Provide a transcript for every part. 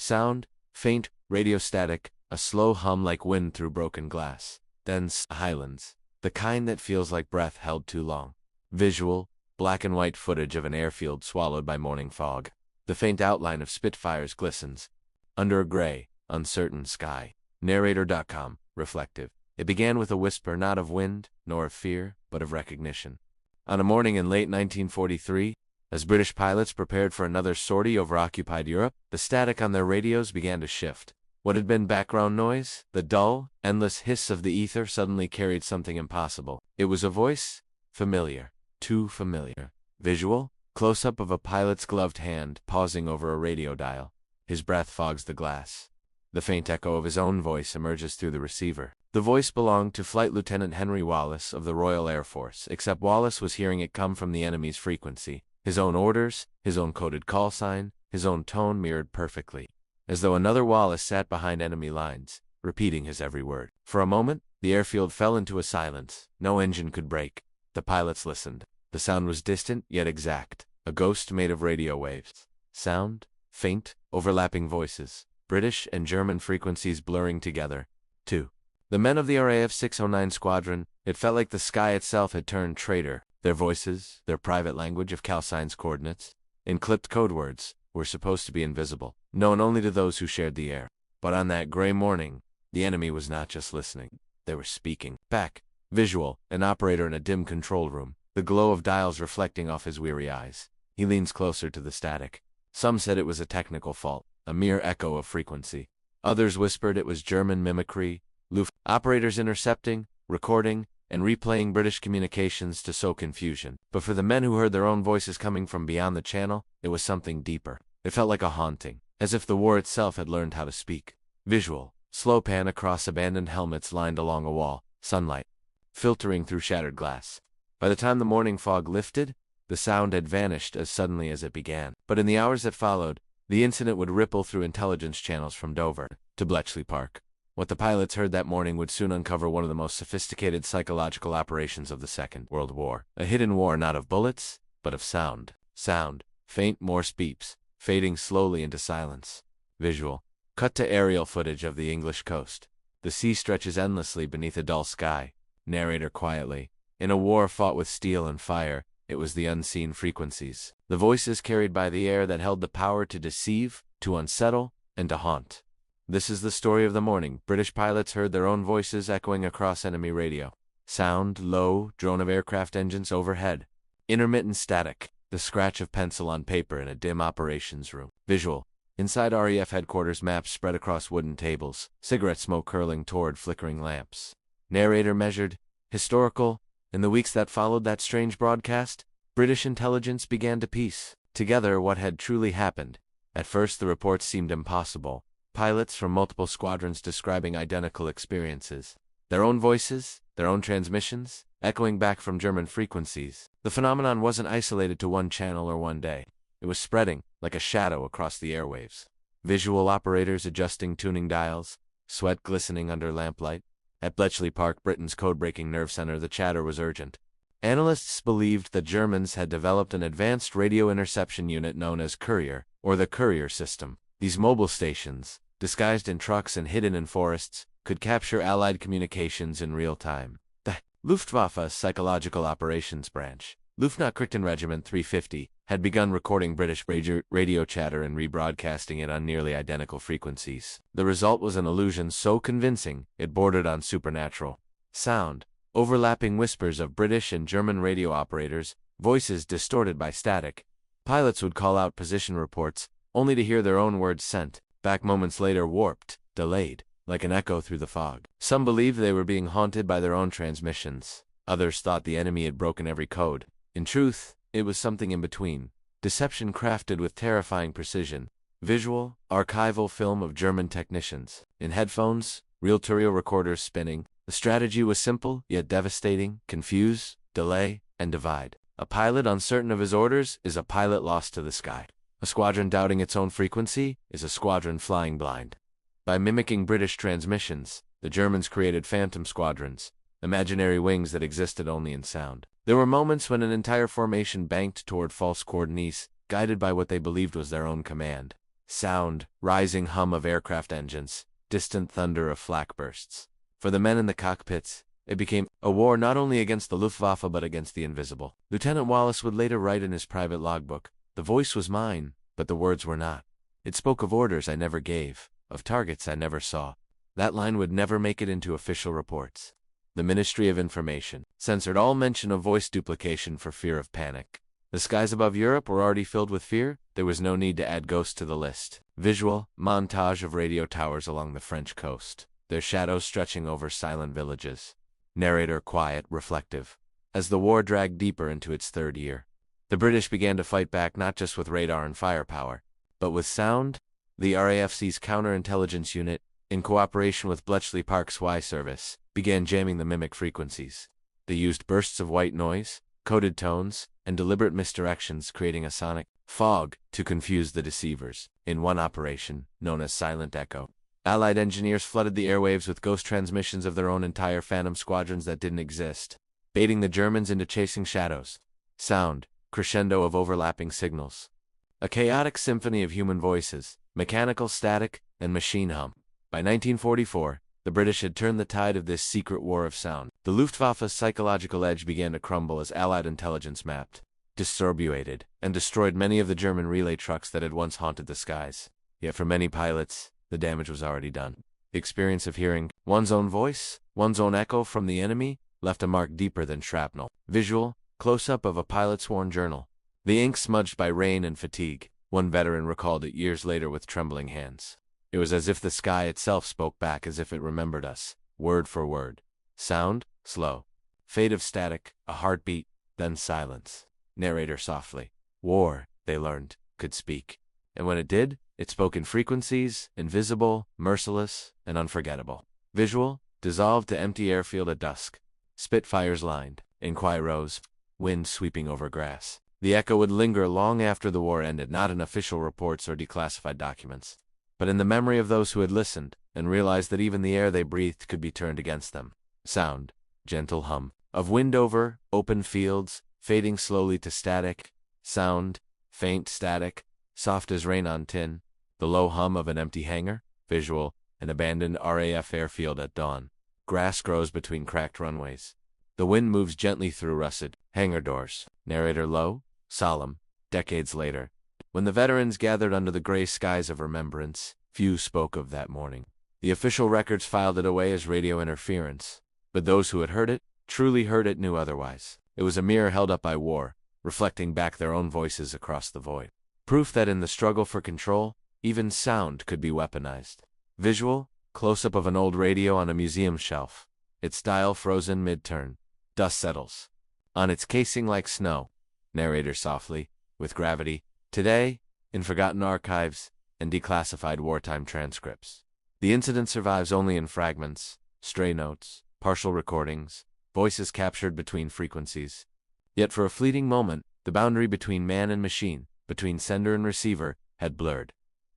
Sound, faint, radio static, a slow hum like wind through broken glass. Then silence, the kind that feels like breath held too long. Visual, black and white footage of an airfield swallowed by morning fog. The faint outline of Spitfires glistens under a gray, uncertain sky. Narrator.com, reflective. It began with a whisper not of wind, nor of fear, but of recognition. On a morning in late 1943, as British pilots prepared for another sortie over occupied Europe, the static on their radios began to shift. What had been background noise, the dull, endless hiss of the ether, suddenly carried something impossible. It was a voice, familiar, too familiar. Visual, close-up of a pilot's gloved hand pausing over a radio dial. His breath fogs the glass. The faint echo of his own voice emerges through the receiver. The voice belonged to Flight Lieutenant Henry Wallace of the Royal Air Force, except Wallace was hearing it come from the enemy's frequency. His own orders, his own coded call sign, his own tone mirrored perfectly, as though another Wallace sat behind enemy lines, repeating his every word. For a moment, the airfield fell into a silence. No engine could break. The pilots listened. The sound was distant, yet exact, a ghost made of radio waves. Sound, faint, overlapping voices, British and German frequencies blurring together. 2. The men of the RAF 609 squadron, it felt like the sky itself had turned traitor. Their voices, their private language of calsigns coordinates, in clipped code words, were supposed to be invisible, known only to those who shared the air. But on that gray morning, the enemy was not just listening. They were speaking. Back. Visual, an operator in a dim control room, the glow of dials reflecting off his weary eyes. He leans closer to the static. Some said it was a technical fault, a mere echo of frequency. Others whispered it was German mimicry, operators intercepting, recording, and replaying British communications to sow confusion. But for the men who heard their own voices coming from beyond the channel, it was something deeper. It felt like a haunting, as if the war itself had learned how to speak. Visual, slow pan across abandoned helmets lined along a wall, sunlight filtering through shattered glass. By the time the morning fog lifted, the sound had vanished as suddenly as it began. But in the hours that followed, the incident would ripple through intelligence channels from Dover to Bletchley Park. What the pilots heard that morning would soon uncover one of the most sophisticated psychological operations of the Second World War. A hidden war not of bullets, but of sound. Sound, faint Morse beeps, fading slowly into silence. Visual, cut to aerial footage of the English coast. The sea stretches endlessly beneath a dull sky. Narrator quietly. In a war fought with steel and fire, it was the unseen frequencies, the voices carried by the air that held the power to deceive, to unsettle, and to haunt. This is the story of the morning. British pilots heard their own voices echoing across enemy radio. Sound, low, drone of aircraft engines overhead. Intermittent static, the scratch of pencil on paper in a dim operations room. Visual, inside RAF headquarters, maps spread across wooden tables, cigarette smoke curling toward flickering lamps. Narrator measured, historical. In the weeks that followed that strange broadcast, British intelligence began to piece together what had truly happened. At first the reports seemed impossible. Pilots from multiple squadrons describing identical experiences. Their own voices, their own transmissions, echoing back from German frequencies. The phenomenon wasn't isolated to one channel or one day. It was spreading, like a shadow across the airwaves. Visual operators adjusting tuning dials, sweat glistening under lamplight. At Bletchley Park, Britain's code-breaking nerve center, the chatter was urgent. Analysts believed the Germans had developed an advanced radio interception unit known as Courier, or the Courier system. These mobile stations, disguised in trucks and hidden in forests, could capture Allied communications in real time. The Luftwaffe's Psychological Operations Branch, Luftnachrichtenregiment 350, had begun recording British radio chatter and rebroadcasting it on nearly identical frequencies. The result was an illusion so convincing it bordered on supernatural. Sound, overlapping whispers of British and German radio operators, voices distorted by static. Pilots would call out position reports, only to hear their own words sent back moments later, warped, delayed, like an echo through the fog. Some believed they were being haunted by their own transmissions. Others thought the enemy had broken every code. In truth, it was something in between. Deception crafted with terrifying precision. Visual, archival film of German technicians. In headphones, reel-to-reel recorders spinning. The strategy was simple, yet devastating. Confuse, delay, and divide. A pilot uncertain of his orders is a pilot lost to the sky. A squadron doubting its own frequency is a squadron flying blind. By mimicking British transmissions, the Germans created phantom squadrons, imaginary wings that existed only in sound. There were moments when an entire formation banked toward false coordinates, guided by what they believed was their own command. Sound, rising hum of aircraft engines, distant thunder of flak bursts. For the men in the cockpits, it became a war not only against the Luftwaffe but against the invisible. Lieutenant Wallace would later write in his private logbook, "The voice was mine, but the words were not. It spoke of orders I never gave, of targets I never saw." That line would never make it into official reports. The Ministry of Information censored all mention of voice duplication for fear of panic. The skies above Europe were already filled with fear. There was no need to add ghosts to the list. Visual montage of radio towers along the French coast, their shadows stretching over silent villages. Narrator quiet, reflective. As the war dragged deeper into its third year, the British began to fight back not just with radar and firepower, but with sound. The RAFC's counterintelligence unit, in cooperation with Bletchley Park's Y service, began jamming the mimic frequencies. They used bursts of white noise, coded tones, and deliberate misdirections, creating a sonic fog to confuse the deceivers. In one operation, known as Silent Echo, Allied engineers flooded the airwaves with ghost transmissions of their own entire phantom squadrons that didn't exist, baiting the Germans into chasing shadows. Sound, crescendo of overlapping signals. A chaotic symphony of human voices, mechanical static, and machine hum. By 1944, the British had turned the tide of this secret war of sound. The Luftwaffe's psychological edge began to crumble as Allied intelligence mapped, distributed, and destroyed many of the German relay trucks that had once haunted the skies. Yet for many pilots, the damage was already done. The experience of hearing one's own voice, one's own echo from the enemy, left a mark deeper than shrapnel. Visual, close-up of a pilot's worn journal. The ink smudged by rain and fatigue. One veteran recalled it years later with trembling hands. It was as if the sky itself spoke back, as if it remembered us, word for word. Sound, slow. Fade of static, a heartbeat, then silence. Narrator softly. War, they learned, could speak. And when it did, it spoke in frequencies, invisible, merciless, and unforgettable. Visual, dissolved to empty airfield at dusk. Spitfires lined, inquire rows, wind sweeping over grass. The echo would linger long after the war ended, not in official reports or declassified documents, but in the memory of those who had listened and realized that even the air they breathed could be turned against them. Sound, gentle hum, of wind over open fields, fading slowly to static. Sound, faint static, soft as rain on tin. The low hum of an empty hangar. Visual, an abandoned RAF airfield at dawn. Grass grows between cracked runways. The wind moves gently through rusted hangar doors. Narrator low, solemn. Decades later, when the veterans gathered under the gray skies of remembrance, few spoke of that morning. The official records filed it away as radio interference, but those who had heard it, truly heard it, knew otherwise. It was a mirror held up by war, reflecting back their own voices across the void. Proof that in the struggle for control, even sound could be weaponized. Visual, close-up of an old radio on a museum shelf, its dial frozen mid-turn. Dust settles on its casing like snow. Narrator softly, with gravity. Today, in forgotten archives and declassified wartime transcripts, the incident survives only in fragments, stray notes, partial recordings, voices captured between frequencies. Yet for a fleeting moment, the boundary between man and machine, between sender and receiver, had blurred.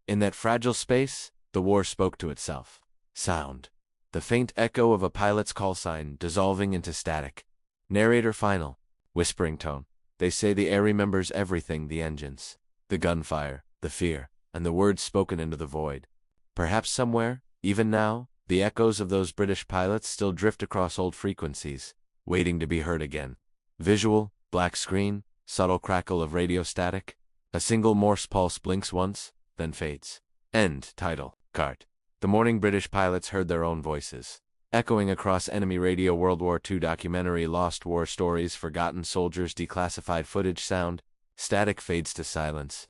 In that fragile space, the war spoke to itself. Sound, the faint echo of a pilot's call sign dissolving into static. Narrator final, whispering tone. They say the air remembers everything: the engines, the gunfire, the fear, and the words spoken into the void. Perhaps somewhere, even now, the echoes of those British pilots still drift across old frequencies, waiting to be heard again. Visual, black screen, subtle crackle of radio static. A single Morse pulse blinks once, then fades. End title card. The morning British pilots heard their own voices, echoing across enemy radio. World War II documentary. Lost war stories, forgotten soldiers, declassified footage. Sound, static fades to silence.